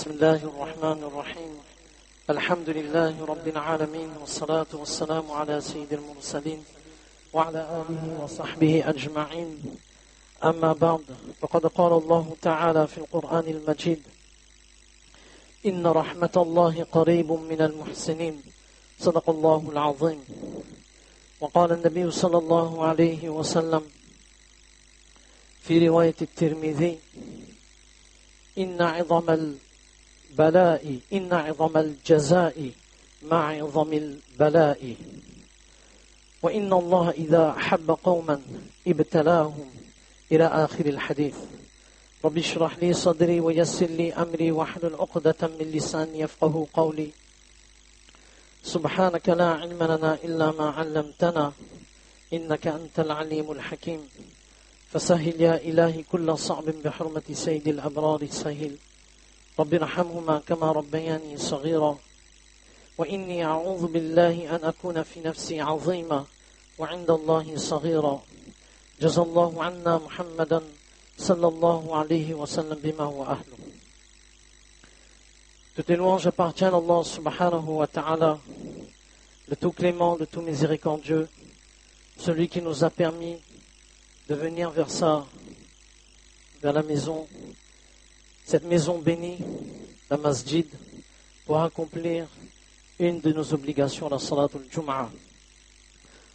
بسم الله الرحمن الرحيم الحمد لله رب العالمين والصلاة والسلام على سيد المرسلين وعلى آله وصحبه أجمعين أما بعد فقد قال الله تعالى في القرآن المجيد إن رحمة الله قريب من المحسنين صدق الله العظيم وقال النبي صلى الله عليه وسلم في رواية الترمذي إن عظم الجزاء مع عظم البلاء وإن الله إذا أحب قوما ابتلاهم إلى آخر الحديث رب اشرح لي صدري ويسر لي أمري واحلل عقدة من لساني يفقه قولي سبحانك لا علم لنا إلا ما علمتنا إنك أنت العليم الحكيم فسهل يا إلهي كل صعب بحرمة سيد الأبرار سهل رب ارحمهما كما ربياني صغيرا وإني أعوذ بالله أن أكون في نفسي عظيما وعند الله صغيرا جزى الله عنا محمدا صلى الله عليه وسلم بما هو أهله. Toutes les louanges appartiennent à Allah subhanahu wa ta'ala, le tout clément, le tout miséricordieux, celui qui nous a permis de venir vers la maison, cette maison bénie, la masjid, pour accomplir une de nos obligations, la salatul jum'ah.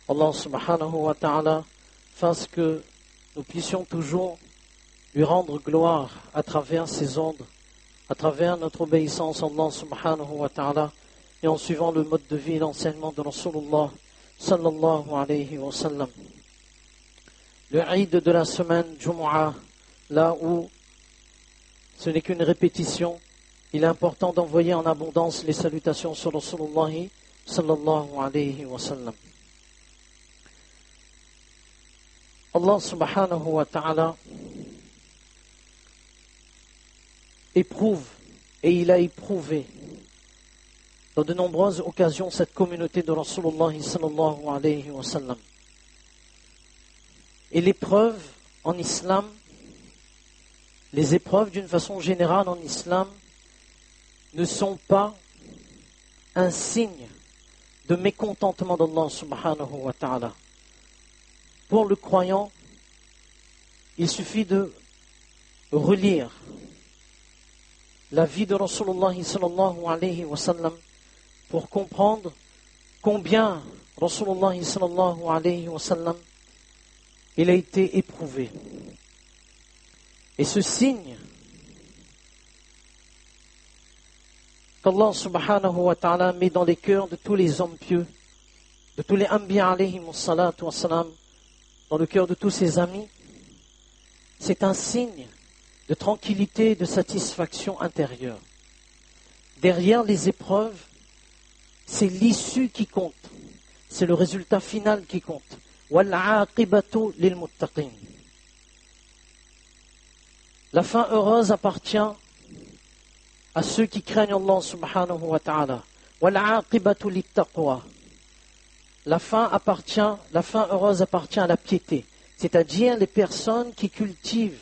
Allah subhanahu wa ta'ala fasse que nous puissions toujours lui rendre gloire à travers ses ondes, à travers notre obéissance à Allah subhanahu wa ta'ala, et en suivant le mode de vie et l'enseignement de Rasulullah sallallahu alayhi wa sallam. Le Eid de la semaine Jumu'ah, là où ce n'est qu'une répétition, il est important d'envoyer en abondance les salutations sur Rasulullah sallallahu alayhi wa sallam. Allah subhanahu wa ta'ala éprouve et il a éprouvé dans de nombreuses occasions cette communauté de Rasulullah sallallahu alayhi wa sallam. Et l'épreuve en islam, les épreuves d'une façon générale en islam ne sont pas un signe de mécontentement d'Allah subhanahu wa ta'ala. Pour le croyant, il suffit de relire la vie de Rasulullah sallallahu alayhi wa sallam pour comprendre combien Rasulullah sallallahu alayhi wa sallam il a été éprouvé. Et ce signe qu'Allah subhanahu wa ta'ala met dans les cœurs de tous les hommes pieux, de tous les anbiya alayhi wa salatu wa salam, dans le cœur de tous ses amis, c'est un signe de tranquillité et de satisfaction intérieure. Derrière les épreuves, c'est l'issue qui compte, c'est le résultat final qui compte. وَالْعَاقِبَةُ لِلْمُتَّقِينَ. La fin heureuse appartient à ceux qui craignent Allah subhanahu wa ta'ala. وَالْعَاقِبَةُ لِلتَّقْوَى. La fin heureuse appartient à la piété, c'est-à-dire les personnes qui cultivent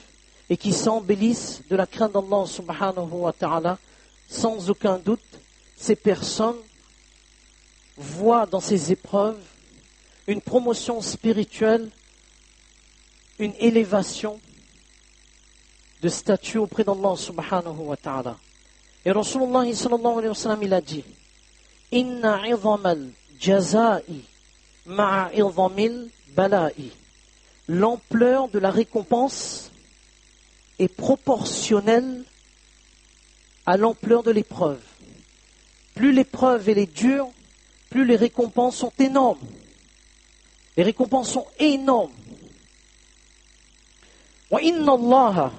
et qui s'embellissent de la crainte d'Allah subhanahu wa ta'ala. Sans aucun doute, ces personnes voient dans ces épreuves une promotion spirituelle, une élévation de statut auprès d'Allah subhanahu wa ta'ala. Et Rasulullah sallallahu alayhi wa sallam, il a dit Inna 'idhamal jaza'i ma'a 'idhamil bala'i. L'ampleur de la récompense est proportionnelle à l'ampleur de l'épreuve. Plus l'épreuve elle est dure, plus les récompenses sont énormes. Les récompenses sont énormes. وَإِنَّ اللَّهَ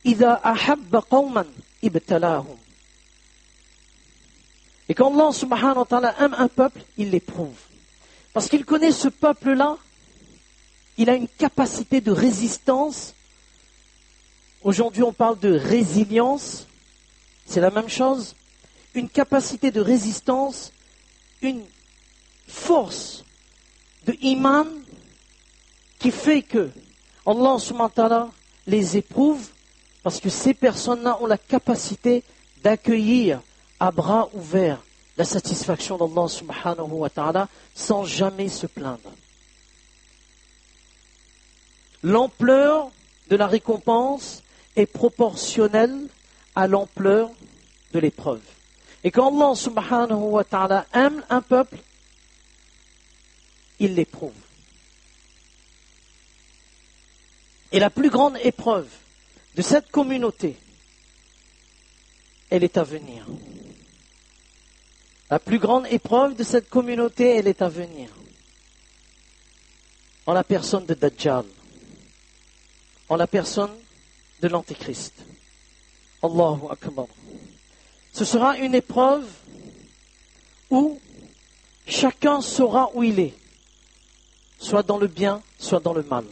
إِذَا أَحَبَّ قَوْمًا ابْتَلَاهُمْ. Et quand Allah subhanahu wa ta'ala aime un peuple, il l'éprouve. Parce qu'il connaît ce peuple-là, il a une capacité de résistance. Aujourd'hui on parle de résilience, c'est la même chose. Une capacité de résistance, une force de iman qui fait que Allah subhanahu wa ta'ala les éprouve parce que ces personnes-là ont la capacité d'accueillir à bras ouverts la satisfaction d'Allah subhanahu wa ta'ala sans jamais se plaindre. L'ampleur de la récompense est proportionnelle à l'ampleur de l'épreuve. Et quand Allah subhanahu wa ta'ala aime un peuple, il l'éprouve. Et la plus grande épreuve de cette communauté, elle est à venir. La plus grande épreuve de cette communauté, elle est à venir. En la personne de Dajjal. En la personne de l'Antéchrist. Allahu Akbar. Ce sera une épreuve où chacun saura où il est. Soit dans le bien, soit dans le mal.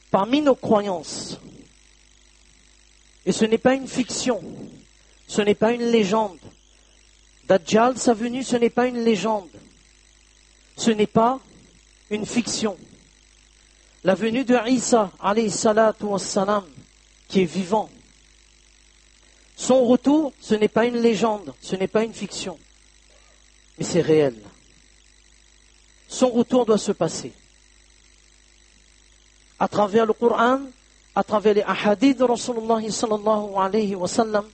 Parmi nos croyances, et ce n'est pas une fiction, ce n'est pas une légende. Dajjal, sa venue, ce n'est pas une légende. Ce n'est pas une fiction. La venue de Isa, alayhi salatu wassalam, qui est vivant. Son retour, ce n'est pas une légende, ce n'est pas une fiction, mais c'est réel. Son retour doit se passer. À travers le Coran, à travers les ahadiths de Rasulullah sallallahu alayhi wa sallam,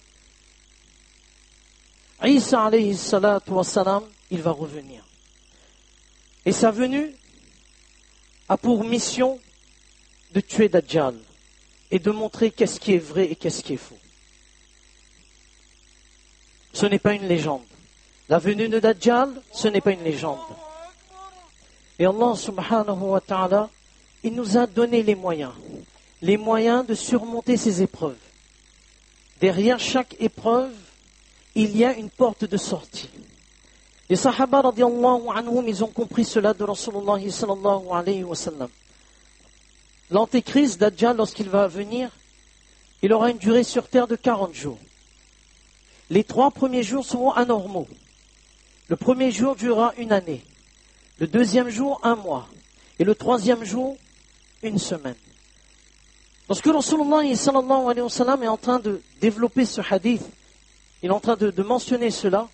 Isa alayhi salatu wa salam, il va revenir. Et sa venue a pour mission de tuer Dajjal et de montrer qu'est-ce qui est vrai et qu'est-ce qui est faux. Ce n'est pas une légende. La venue de Dajjal, ce n'est pas une légende. Et Allah subhanahu wa ta'ala, il nous a donné les moyens de surmonter ces épreuves. Derrière chaque épreuve, il y a une porte de sortie. Les Sahaba radiallahu anhum, ils ont compris cela de Rasulullah sallallahu alayhi wa sallam. L'antéchrist, Dajjal, lorsqu'il va venir, il aura une durée sur terre de 40 jours. Les 3 premiers jours seront anormaux. Le premier jour durera une année. Le deuxième jour, 1 mois. Et le troisième jour, 1 semaine. Lorsque Rasulullah sallallahu alayhi wa sallam est en train de développer ce hadith, il est en train de mentionner cela,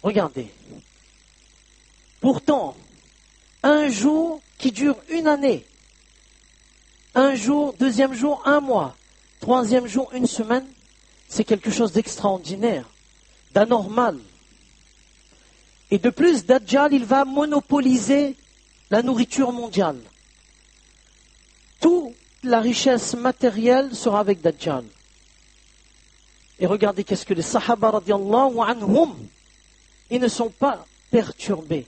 regardez. Pourtant, un jour qui dure 1 année, 1 jour, deuxième jour, 1 mois, troisième jour, 1 semaine, c'est quelque chose d'extraordinaire, d'anormal. Et de plus, Dajjal, il va monopoliser la nourriture mondiale. Toute la richesse matérielle sera avec Dajjal. Et regardez qu'est-ce que les Sahaba radiallahu anhum, ils ne sont pas perturbés.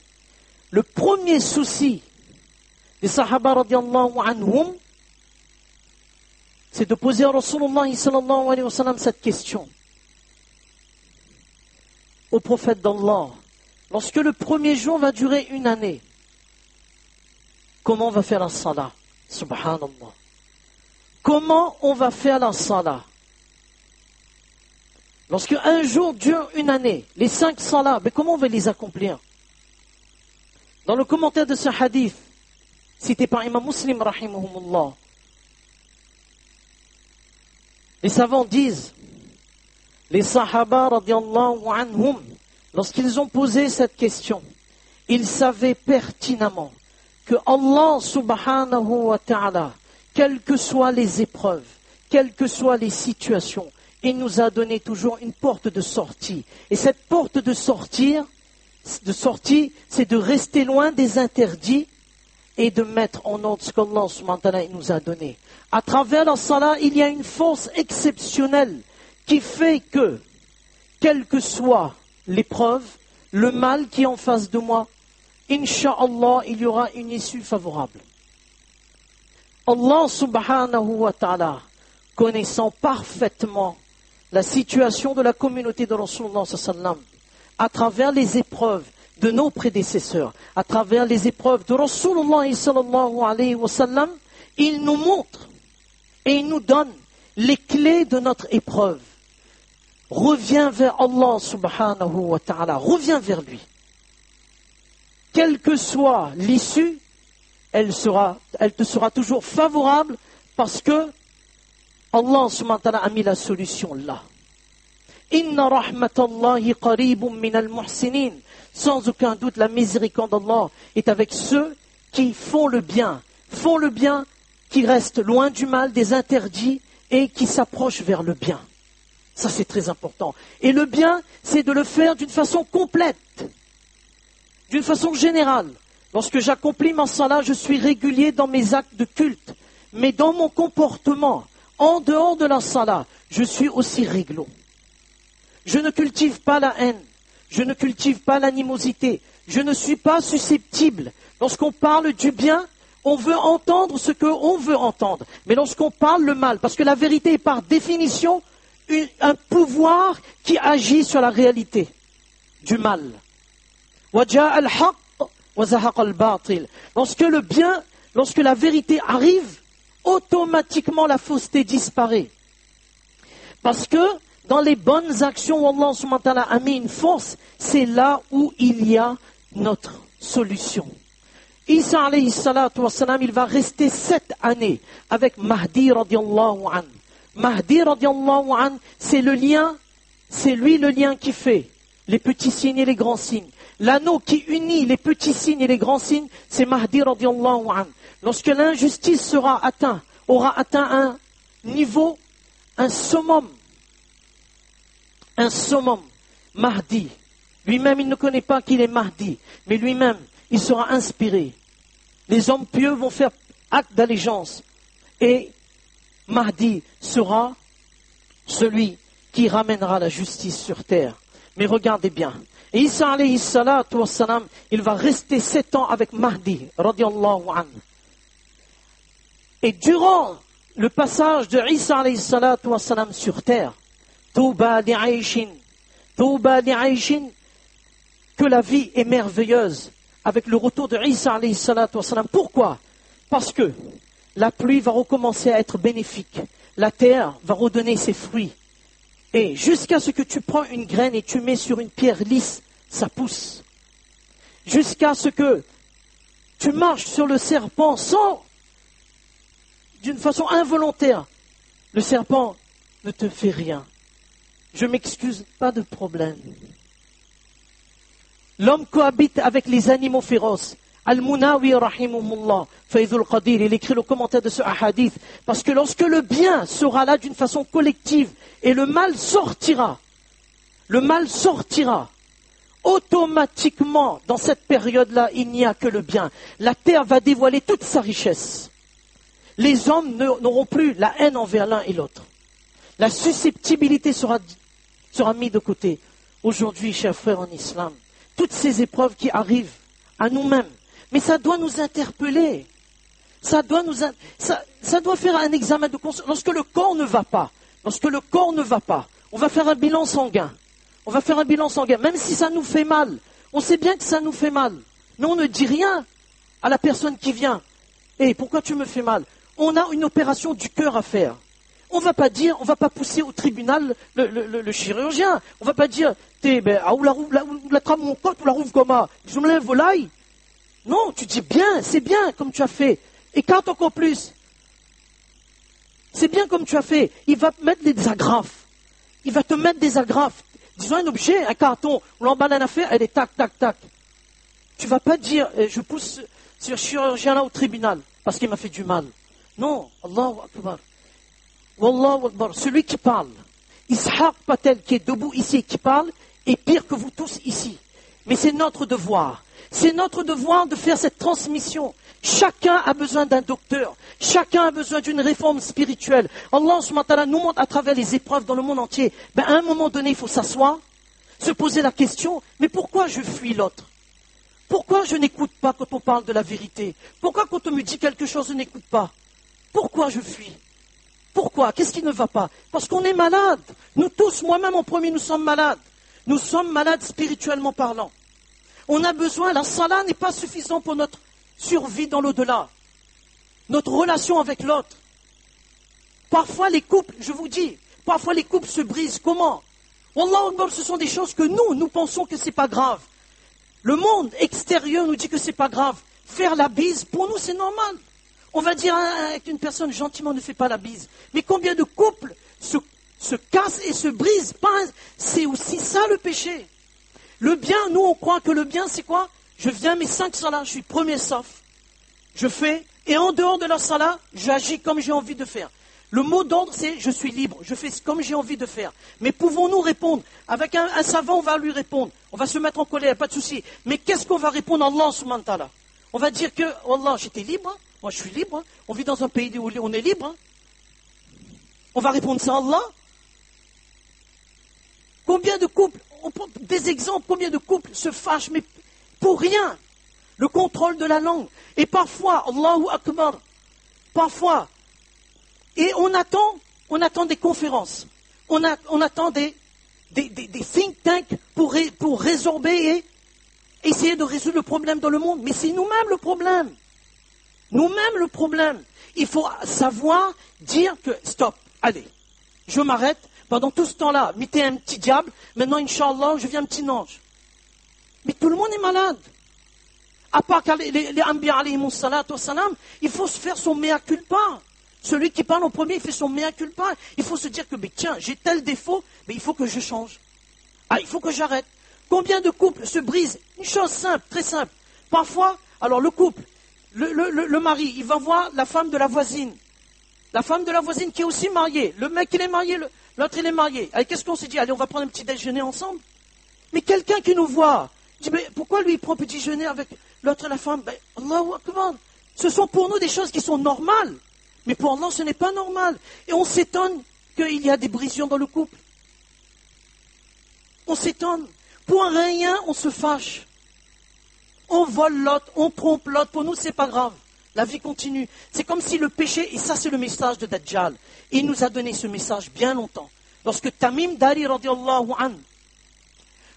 Le premier souci des Sahaba radiallahu anhum, c'est de poser à Rasulullah sallallahu alayhi wa sallam cette question. Au prophète d'Allah, lorsque le premier jour va durer 1 année, comment on va faire la salah? Subhanallah. Comment on va faire la salah? Lorsque un jour dure 1 année, les 5 salahs, mais comment on va les accomplir? Dans le commentaire de ce hadith, cité par Imam Muslim, rahimahumullah, les savants disent, les Sahaba radiallahu anhum, lorsqu'ils ont posé cette question, ils savaient pertinemment que Allah subhanahu wa ta'ala, quelles que soient les épreuves, quelles que soient les situations, il nous a donné toujours une porte de sortie. Et cette porte de sortie, c'est de rester loin des interdits et de mettre en ordre ce qu'Allah subhanahu wa ta'ala nous a donné. À travers la salat, il y a une force exceptionnelle qui fait que, quelle que soit l'épreuve, le mal qui est en face de moi, Inch'Allah, il y aura une issue favorable. Allah subhanahu wa ta'ala, connaissant parfaitement la situation de la communauté de Rasulullah sallam, à travers les épreuves de nos prédécesseurs, à travers les épreuves de Rasulullah sallallahu alayhi wa sallam, il nous montre et il nous donne les clés de notre épreuve. Reviens vers Allah subhanahu wa ta'ala, reviens vers lui. Quelle que soit l'issue, elle te sera toujours favorable parce que Allah subhanahu wa ta'ala a mis la solution là. Inna rahmatallahi qaribun minal muhsinin. Sans aucun doute, la miséricorde d'Allah est avec ceux qui font le bien, qui restent loin du mal, des interdits et qui s'approchent vers le bien. Ça, c'est très important. Et le bien, c'est de le faire d'une façon complète, d'une façon générale. Lorsque j'accomplis ma salat, je suis régulier dans mes actes de culte. Mais dans mon comportement, en dehors de la salat, je suis aussi réglo. Je ne cultive pas la haine. Je ne cultive pas l'animosité. Je ne suis pas susceptible. Lorsqu'on parle du bien, on veut entendre ce qu'on veut entendre. Mais lorsqu'on parle le mal, parce que la vérité est par définition un pouvoir qui agit sur la réalité du mal. Lorsque le bien, lorsque la vérité arrive, automatiquement la fausseté disparaît. Parce que dans les bonnes actions où Allah subhanahu wa ta'ala a mis une force, c'est là où il y a notre solution. Isa alayhi salatu wa salam, il va rester 7 années avec Mahdi radiallahu anhu. Mahdi radiallahu anhu, c'est le lien, c'est lui le lien qui fait les petits signes et les grands signes. L'anneau qui unit les petits signes et les grands signes, c'est Mahdi radiallahu anhu. Lorsque l'injustice aura atteint un niveau, un summum, Mahdi, lui-même il ne connaît pas qu'il est Mahdi, mais lui-même il sera inspiré. Les hommes pieux vont faire acte d'allégeance et Mahdi sera celui qui ramènera la justice sur terre. Mais regardez bien, Isa alayhi salatu wa salam, il va rester 7 ans avec Mahdi radiallahu anhu. Et durant le passage de Isa alayhi salatu wa salam sur terre, Touba li'ayshin, que la vie est merveilleuse avec le retour de Isa alayhi salatu wa salam. Pourquoi? Parce que la pluie va recommencer à être bénéfique, la terre va redonner ses fruits. Et jusqu'à ce que tu prends une graine et tu mets sur une pierre lisse, ça pousse. Jusqu'à ce que tu marches sur le serpent d'une façon involontaire, le serpent ne te fait rien. Je m'excuse, pas de problème. L'homme cohabite avec les animaux féroces. Al-Munawi rahimahullah, Faïdul Qadir, il écrit le commentaire de ce hadith, parce que lorsque le bien sera là d'une façon collective et le mal sortira, automatiquement, dans cette période-là, il n'y a que le bien. La terre va dévoiler toute sa richesse. Les hommes n'auront plus la haine envers l'un et l'autre. La susceptibilité sera mise de côté. Aujourd'hui, chers frères en islam, toutes ces épreuves qui arrivent à nous-mêmes, mais ça doit nous interpeller. Ça doit faire un examen de conscience. Lorsque le corps ne va pas, on va faire un bilan sanguin. Même si ça nous fait mal. On sait bien que ça nous fait mal. Mais on ne dit rien à la personne qui vient. Pourquoi tu me fais mal? On a une opération du cœur à faire. On va pas pousser au tribunal le chirurgien. On va pas dire, la trame mon côte ou la rouvre comment? Je me lève volaille. Non, tu dis bien, c'est bien comme tu as fait. Écarte encore plus. C'est bien comme tu as fait. Il va te mettre des agrafes. Disons un objet, un carton, on l'emballe une affaire, elle est tac, tac, tac. Tu vas pas dire, je pousse ce chirurgien-là au tribunal parce qu'il m'a fait du mal. Non, Allahu Akbar. Wallahu Akbar. Celui qui parle, Ishaq Patel qui est debout ici et qui parle, est pire que vous tous ici. Mais c'est notre devoir. C'est notre devoir de faire cette transmission. Chacun a besoin d'un docteur. Chacun a besoin d'une réforme spirituelle. Allah subhanahu wa ta'ala nous montre à travers les épreuves dans le monde entier. À un moment donné, il faut s'asseoir, se poser la question, mais pourquoi je fuis l'autre? Pourquoi je n'écoute pas quand on parle de la vérité? Pourquoi quand on me dit quelque chose, je n'écoute pas? Pourquoi je fuis? Pourquoi? Qu'est-ce qui ne va pas? Parce qu'on est malade. Nous tous, moi-même en premier, nous sommes malades. Nous sommes malades spirituellement parlant. On a besoin, la salat n'est pas suffisant pour notre survie dans l'au-delà. Notre relation avec l'autre. Parfois les couples, je vous dis, parfois les couples se brisent. Comment? Wallahu Akbar, ce sont des choses que nous pensons que c'est pas grave. Le monde extérieur nous dit que c'est pas grave. Faire la bise, pour nous, c'est normal. On va dire avec une personne gentiment ne fait pas la bise. Mais combien de couples se casse et se brise. C'est aussi ça le péché. Le bien, nous on croit que le bien c'est quoi? Je viens mes 5 salats, je suis premier saf. Je fais, et en dehors de la salat, j'agis comme j'ai envie de faire. Le mot d'ordre c'est je suis libre, je fais comme j'ai envie de faire. Mais pouvons-nous répondre? Avec un savant on va lui répondre. On va se mettre en colère, pas de souci. Mais qu'est-ce qu'on va répondre à Allah subhanahu wa ta'ala? On va dire que, oh Allah, j'étais libre, hein. Moi je suis libre, hein. On vit dans un pays où on est libre. Hein. On va répondre ça à Allah. Combien de couples, on prend des exemples, combien de couples se fâchent, mais pour rien. Le contrôle de la langue. Et parfois, Allahu Akbar, parfois, et on attend des conférences, on attend des think tanks pour résorber et essayer de résoudre le problème dans le monde. Mais c'est nous-mêmes le problème. Nous-mêmes le problème. Il faut savoir dire que, stop, allez, je m'arrête. Pendant tout ce temps-là, mettez un petit diable, maintenant, Inch'Allah, je viens un petit ange. Mais tout le monde est malade. À part les Anbiya alayhimus salatu wassalam, il faut se faire son mea culpa. Celui qui parle en premier, il fait son mea culpa. Il faut se dire que, mais tiens, j'ai tel défaut, mais il faut que je change. Ah, il faut que j'arrête. Combien de couples se brisent? Une chose simple, très simple. Parfois, alors le couple, le mari, il va voir la femme de la voisine. La femme de la voisine qui est aussi mariée. Le mec, il est marié, l'autre, il est marié. Allez, qu'est-ce qu'on s'est dit? Allez, on va prendre un petit déjeuner ensemble. Mais quelqu'un qui nous voit, dit, mais pourquoi lui, il prend un petit déjeuner avec l'autre et la femme? Ben, Allahu Akbar. Ce sont pour nous des choses qui sont normales. Mais pour Allah, ce n'est pas normal. Et on s'étonne qu'il y a des brisures dans le couple. On s'étonne. Pour rien, on se fâche. On vole l'autre, on trompe l'autre. Pour nous, c'est pas grave. La vie continue. C'est comme si le péché, et ça c'est le message de Dajjal, il nous a donné ce message bien longtemps. Lorsque Tamim Dari radiallahu anhu,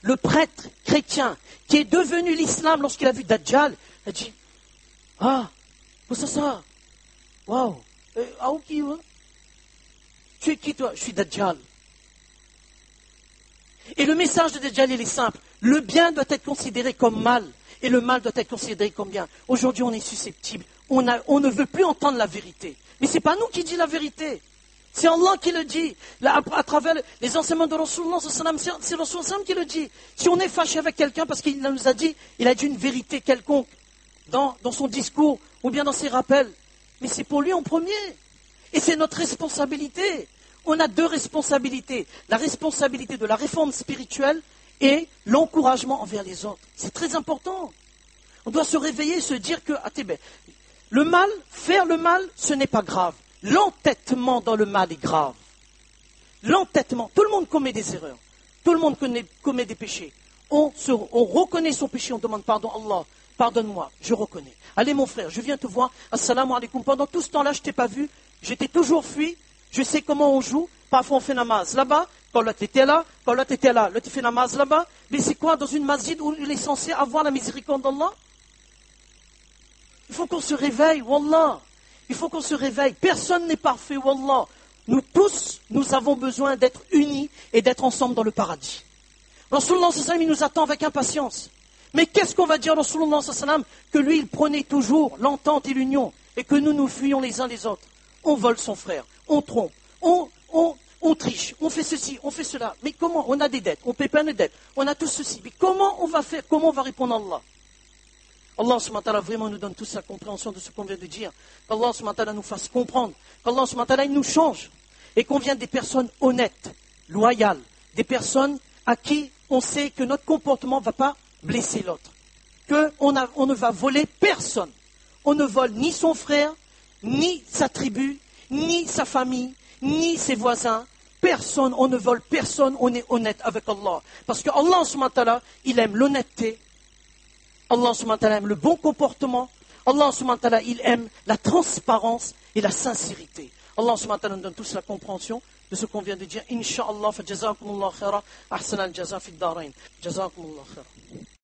le prêtre chrétien qui est devenu l'islam lorsqu'il a vu Dajjal, il a dit, ah, c'est ça, waouh, qui, hein? Tu es qui toi? Je suis Dajjal. Et le message de Dajjal, il est simple. Le bien doit être considéré comme mal. Et le mal doit être considéré comme bien. Aujourd'hui, on est susceptible. On ne veut plus entendre la vérité. Mais ce n'est pas nous qui dit la vérité. C'est Allah qui le dit. Là, à travers les enseignements de Rasulullah, c'est Rasulullah qui le dit. Si on est fâché avec quelqu'un parce qu'il nous a dit, il a dit une vérité quelconque dans son discours ou bien dans ses rappels. Mais c'est pour lui en premier. Et c'est notre responsabilité. On a 2 responsabilités. La responsabilité de la réforme spirituelle et l'encouragement envers les autres. C'est très important. On doit se réveiller et se dire que, le mal, faire le mal, ce n'est pas grave. L'entêtement dans le mal est grave. L'entêtement, tout le monde commet des erreurs. Tout le monde commet des péchés. On reconnaît son péché, on demande pardon. Allah, pardonne-moi, je reconnais. Allez mon frère, je viens te voir. Assalamu alaikum. Pendant tout ce temps-là, je ne t'ai pas vu. J'étais toujours fui. Je sais comment on joue. Parfois on fait namaz là-bas. Quand l'autre était là, quand l'autre était là. L'autre fait namaz là-bas. Mais c'est quoi dans une masjid où il est censé avoir la miséricorde d'Allah? Il faut qu'on se réveille, wallah. Il faut qu'on se réveille. Personne n'est parfait, wallah. Nous tous, nous avons besoin d'être unis et d'être ensemble dans le paradis. Rasulullah sallallahu alayhi wa sallam, il nous attend avec impatience. Mais qu'est-ce qu'on va dire Rasulullah sallallahu alayhi wa sallam? Que lui, il prenait toujours l'entente et l'union. Et que nous, nous fuyons les uns les autres. On vole son frère, on trompe, on triche, on fait ceci, on fait cela. Mais comment? On a des dettes, on paie plein de dettes, on a tout ceci. Mais comment on va faire? Comment on va répondre à Allah? Allah subhanahu wa ta'ala vraiment nous donne toute sa compréhension de ce qu'on vient de dire. Qu'Allah subhanahu wa ta'ala nous fasse comprendre. Qu'Allah subhanahu wa ta'ala il nous change. Et qu'on vienne des personnes honnêtes, loyales. Des personnes à qui on sait que notre comportement ne va pas blesser l'autre. Qu'on ne va voler personne. On ne vole ni son frère, ni sa tribu, ni sa famille, ni ses voisins. Personne, on ne vole personne, on est honnête avec Allah. Parce que Allah subhanahu wa ta'ala, il aime l'honnêteté. Allah subhanahu wa ta'ala aime le bon comportement. Allah subhanahu wa ta'ala, il aime la transparence et la sincérité. Allah subhanahu wa ta'ala nous donne tous la compréhension de ce qu'on vient de dire. Inch'Allah, fa jazakumullah khaira, ahsan al-jaza fi ad-darain. Jazakumullah khaira.